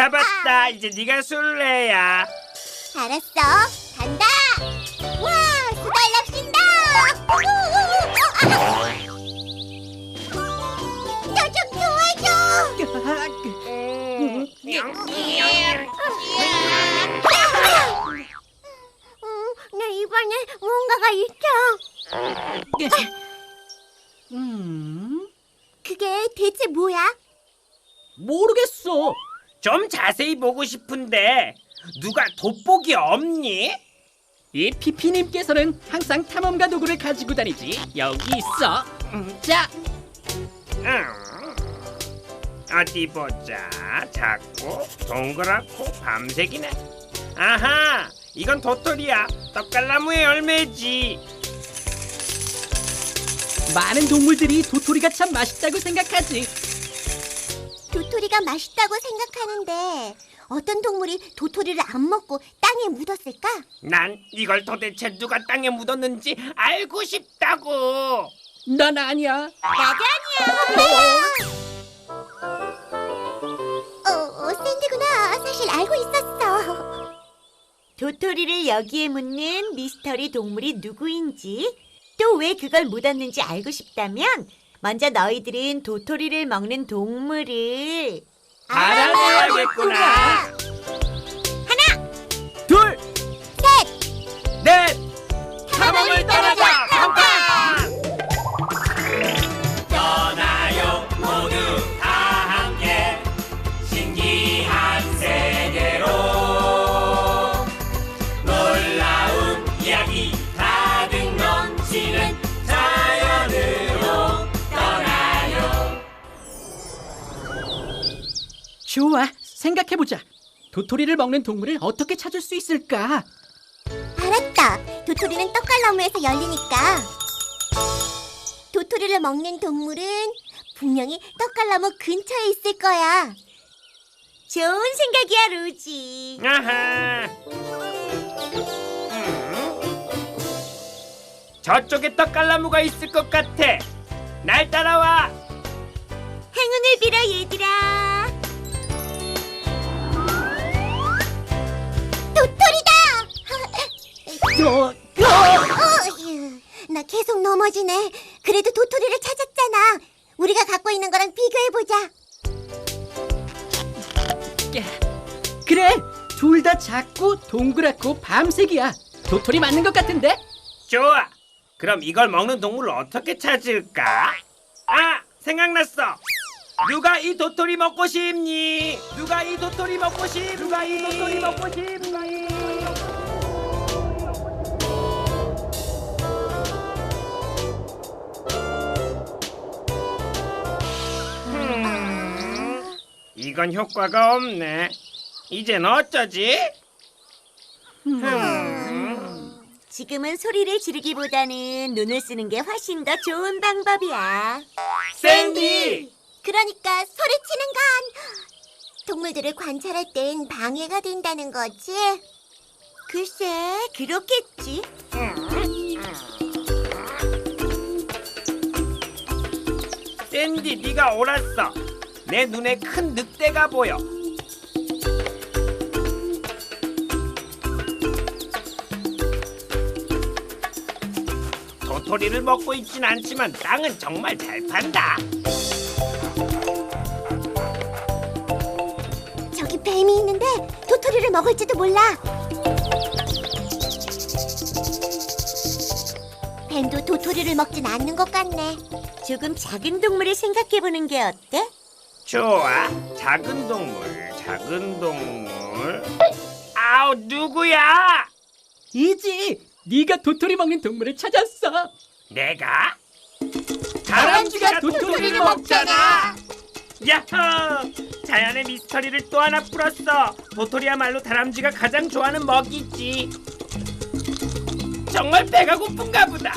잡았다. 이제 네가 술래야. 알았어. 간다. 와, 수달 납신다. 저 좀 도와줘. 나 이번에 뭔가가 있어. 그게 대체 뭐야? 모르겠어. 좀 자세히 보고 싶은데 누가 돋보기 없니? 이 피피님께서는 항상 탐험가 도구를 가지고 다니지. 여기 있어. 자, 어디 보자. 작고 동그랗고 밤색이네. 아하, 이건 도토리야. 떡갈나무의 열매지. 많은 동물들이 도토리가 참 맛있다고 생각하지. 도토리가 맛있다고 생각하는데 어떤 동물이 도토리를 안 먹고 땅에 묻었을까? 난 이걸 도대체 누가 땅에 묻었는지 알고 싶다고. 난 아니야. 나도 아니야. 샌디구나. 사실 알고 있었어. 도토리를 여기에 묻는 미스터리 동물이 누구인지, 또 왜 그걸 묻었는지 알고 싶다면 먼저 너희들은 도토리를 먹는 동물을 알아내야겠구나. 둘, 넷, 탐험을 떠나자. 팡팡. 떠나요 모두 다 함께 신기한 세계로. 놀라운 이야기 가득 넘치는 자연으로 떠나요. 좋아. 생각해보자. 도토리를 먹는 동물을 어떻게 찾을 수 있을까? 알았다. 도토리는 떡갈나무에서 열리니까. 도토리를 먹는 동물은 분명히 떡갈나무 근처에 있을 거야. 좋은 생각이야, 로지. 아하. 저쪽에 떡갈나무가 있을 것 같아. 날 따라와. 행운을 빌어, 얘들아. 도토리다! 어, 나 계속 넘어지네. 그래도 도토리를 찾았잖아. 우리가 갖고 있는 거랑 비교해보자. 그래. 둘 다 작고 동그랗고 밤색이야. 도토리 맞는 것 같은데? 좋아. 그럼 이걸 먹는 동물을 어떻게 찾을까? 아, 생각났어. 누가 이 도토리 먹고 싶니? 누가 이 도토리 먹고 싶니? 누가 이 도토리 먹고 싶니? 이건 효과가 없네. 이젠 어쩌지? 지금은 소리를 지르기보다는 눈을 쓰는 게 훨씬 더 좋은 방법이야. 샌디! 그러니까 소리치는 건 동물들을 관찰할 땐 방해가 된다는 거지. 글쎄, 그렇겠지. 샌디, 네가 옳았어. 내 눈에 큰 늑대가 보여. 도토리를 먹고 있진 않지만 땅은 정말 잘 판다. 저기 뱀이 있는데 도토리를 먹을지도 몰라. 뱀도 도토리를 먹진 않는 것 같네. 조금 작은 동물을 생각해보는 게 어때? 좋아. 작은 동물, 작은 동물. 아우, 누구야? 이지. 네가 도토리 먹는 동물을 찾았어. 내가? 다람쥐가 도토리를 먹잖아. 야호! 자연의 미스터리를 또 하나 풀었어. 도토리야말로 다람쥐가 가장 좋아하는 먹이지. 정말 배가 고픈가 보다.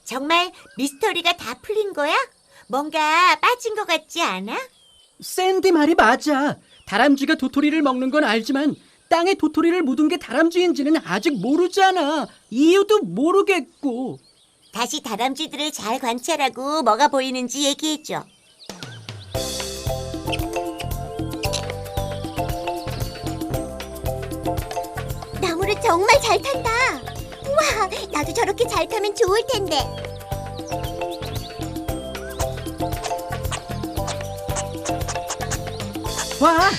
정말 미스터리가 다 풀린 거야? 뭔가 빠진 것 같지 않아? 샌디 말이 맞아. 다람쥐가 도토리를 먹는 건 알지만 땅에 도토리를 묻은 게 다람쥐인지는 아직 모르잖아. 이유도 모르겠고. 다시 다람쥐들을 잘 관찰하고 뭐가 보이는지 얘기해줘. 나무를 정말 잘 탄다. 우와, 나도 저렇게 잘 타면 좋을 텐데. 와,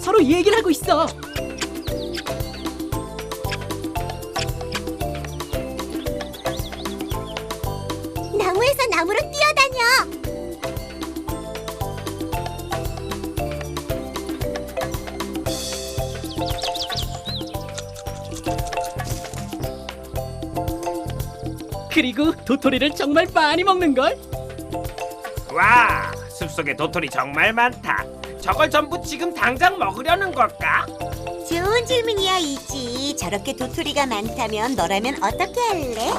서로 얘기를 하고 있어. 나무에서 나무로 뛰어다녀. 그리고 도토리를 정말 많이 먹는걸. 와, 숲속에 도토리 정말 많다. 저걸 전부 지금 당장 먹으려는 걸까? 좋은 질문이야, 이지. 저렇게 도토리가 많다면 너라면 어떻게 할래?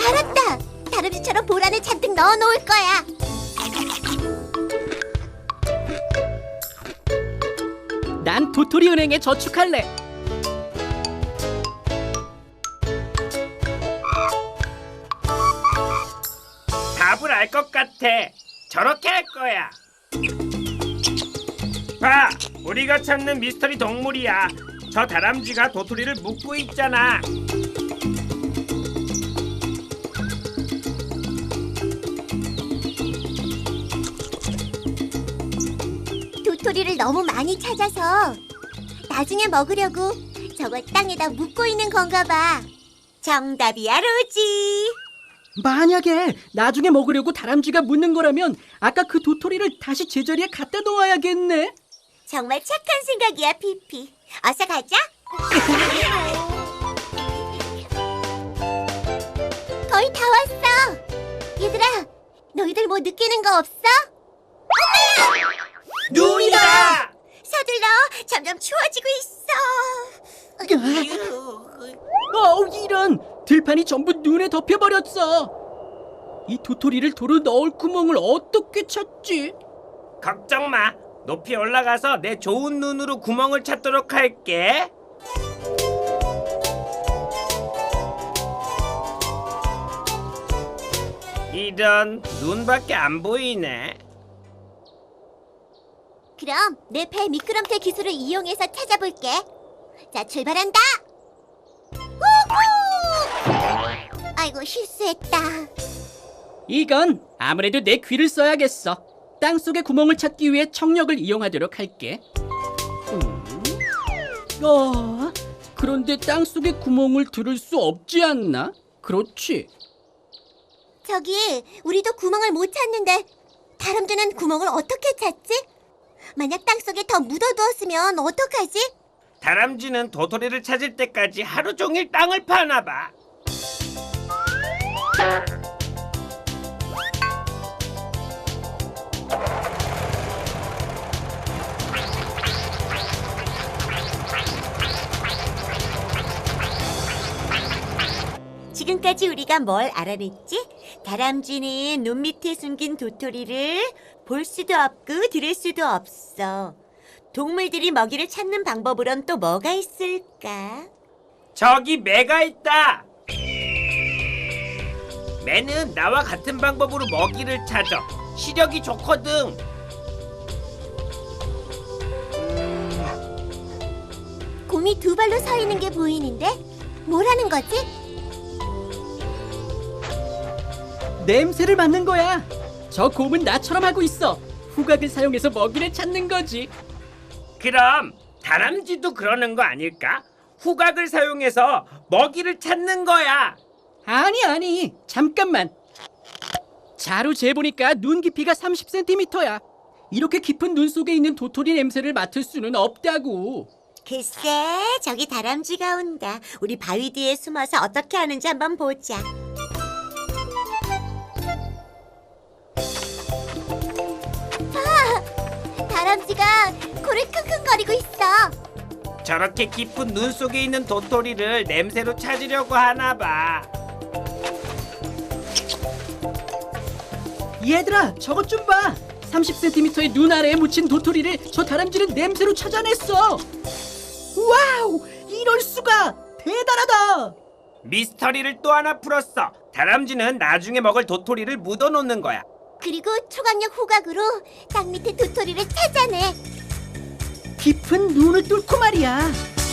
알았다. 다람쥐처럼 볼 안에 잔뜩 넣어놓을 거야. 난 도토리 은행에 저축할래. 답을 알 것 같아. 저렇게 할 거야. 봐, 우리가 찾는 미스터리 동물이야. 저 다람쥐가 도토리를 묶고 있잖아. 도토리를 너무 많이 찾아서 나중에 먹으려고 저걸 땅에다 묻고 있는 건가 봐. 정답이야, 로지. 만약에 나중에 먹으려고 다람쥐가 묻는 거라면 아까 그 도토리를 다시 제자리에 갖다 놓아야겠네. 정말 착한 생각이야, 피피. 어서 가자. 거의 다 왔어. 얘들아, 너희들 뭐 느끼는 거 없어? 눈이다! 서둘러. 점점 추워지고 있어. 이런 들판이 전부 눈에 덮여버렸어. 이 도토리를 도로 넣을 구멍을 어떻게 찾지? 걱정 마. 높이 올라가서 내 좋은 눈으로 구멍을 찾도록 할게. 이런, 눈밖에 안 보이네. 그럼 내 배 미끄럼틀 기술을 이용해서 찾아볼게. 자, 출발한다. 우후! 아이고, 실수했다. 이건 아무래도 내 귀를 써야겠어. 땅속의 구멍을 찾기 위해 청력을 이용하도록 할게. 그런데 땅속의 구멍을 들을 수 없지 않나? 그렇지. 저기, 우리도 구멍을 못 찾는데 다람쥐는 구멍을 어떻게 찾지? 만약 땅속에 더 묻어두었으면 어떡하지? 다람쥐는 도토리를 찾을 때까지 하루 종일 땅을 파나 봐. 지금까지 우리가 뭘 알아냈지? 다람쥐는 눈 밑에 숨긴 도토리를 볼 수도 없고 들을 수도 없어. 동물들이 먹이를 찾는 방법으론 또 뭐가 있을까? 저기 매가 있다. 매는 나와 같은 방법으로 먹이를 찾아. 시력이 좋거든. 곰이 두 발로 서 있는 게 보이는데? 뭐라는 거지? 냄새를 맡는 거야. 저 곰은 나처럼 하고 있어. 후각을 사용해서 먹이를 찾는 거지. 그럼 다람쥐도 그러는 거 아닐까? 후각을 사용해서 먹이를 찾는 거야. 아니, 잠깐만. 자로 재보니까 눈 깊이가 30cm야. 이렇게 깊은 눈 속에 있는 도토리 냄새를 맡을 수는 없다고. 글쎄, 저기 다람쥐가 온다. 우리 바위 뒤에 숨어서 어떻게 하는지 한번 보자. 다람쥐가 코를 킁킁거리고 있어. 저렇게 깊은 눈 속에 있는 도토리를 냄새로 찾으려고 하나 봐. 얘들아, 저것 좀 봐. 30cm의 눈 아래에 묻힌 도토리를 저 다람쥐는 냄새로 찾아냈어. 와우, 이럴 수가. 대단하다. 미스터리를 또 하나 풀었어. 다람쥐는 나중에 먹을 도토리를 묻어놓는 거야. 그리고 초강력 호각으로 땅 밑에 도토리를 찾아내. 깊은 눈을 뚫고 말이야.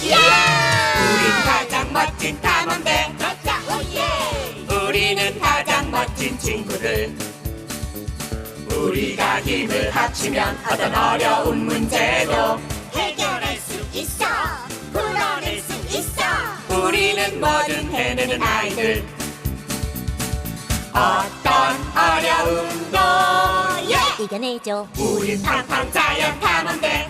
우린 가장 멋진 탐험대 우리는 가장 멋진 친구들 우리가 힘을 합치면 어떤 어려운 문제도 해결할 수 있어. 풀어낼 수 있어. 우리는 뭐든 해내는 아이들 어떤 어려움도 이겨내죠. 우린 팡팡 자연 탐험대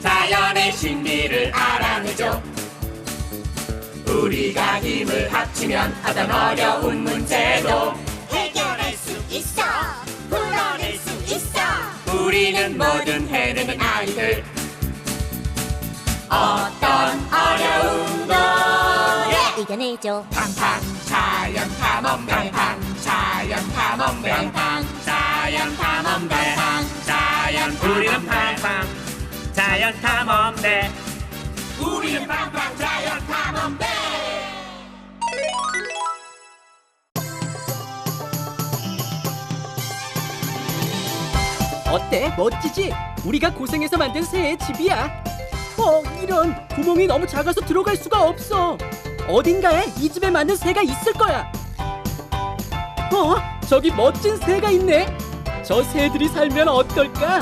자연의 신비를 알아내죠 우리가 힘을 합치면 어떤 어려운 문제도 해결할 수 있어. 풀어낼 수 있어. 우리는 뭐든 해내는 아이들 어떤 어려움도 이겨내죠. 팡팡 자연 탐험대 팡팡 자연 탐험대 팡팡 자연 탐험대 자연 우리는 팡팡 자연 탐험대. 우리는 팡팡 자연 탐험대 어때? 멋지지? 우리가 고생해서 만든 새의 집이야. 이런 구멍이 너무 작아서 들어갈 수가 없어. 어딘가에 이 집에 맞는 새가 있을 거야. 저기 멋진 새가 있네. 저 새들이 살면 어떨까?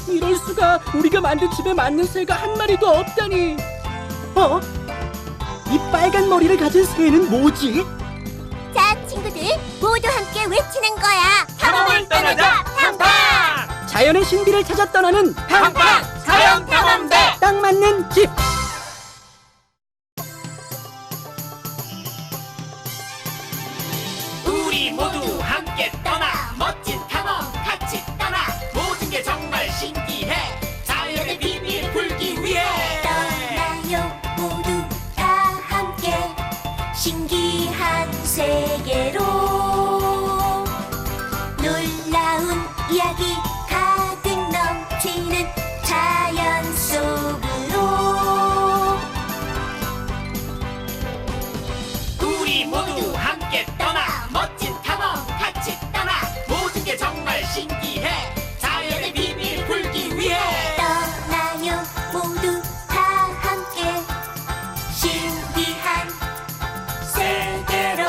이럴 수가. 우리가 만든 집에 맞는 새가 한 마리도 없다니. 이 빨간 머리를 가진 새는 뭐지? 자, 친구들 모두 함께 외치는 거야. 탐험을 떠나자 팡팡 자연의 신비를 찾아 떠나는 팡팡 자연 탐험대 딱 맞는 집. 우리 모두 함께 떠나 멋진 탐험 같이 떠나 모든 게 정말 신기해 자연의 비밀 풀기 위해 떠나요 모두 다 함께 신기한 세계로 놀라운 이야기 가득 넘치는 자연 속으로 우리 모두 함께 떠나 멋진 탐험 같이 떠나 모든 게 정말 신기해 자연의 비밀 풀기 위해 떠나요 모두 다 함께 신기한 세계로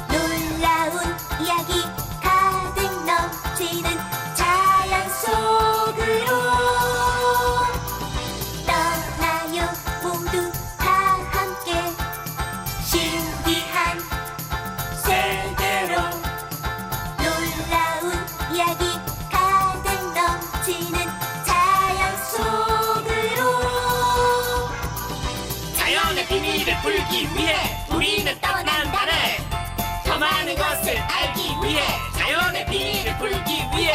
놀라운 이야기 가득 넘치는 자연 속으로 떠나요 모두 다 함께 신기한 세계로 놀라운 이야기 가득 넘치는 자연 속으로 자연의 비밀을 풀기 위해 우리는 떠난다네 더 많은 것을 알기 위해 자연의 비밀을 풀기 위해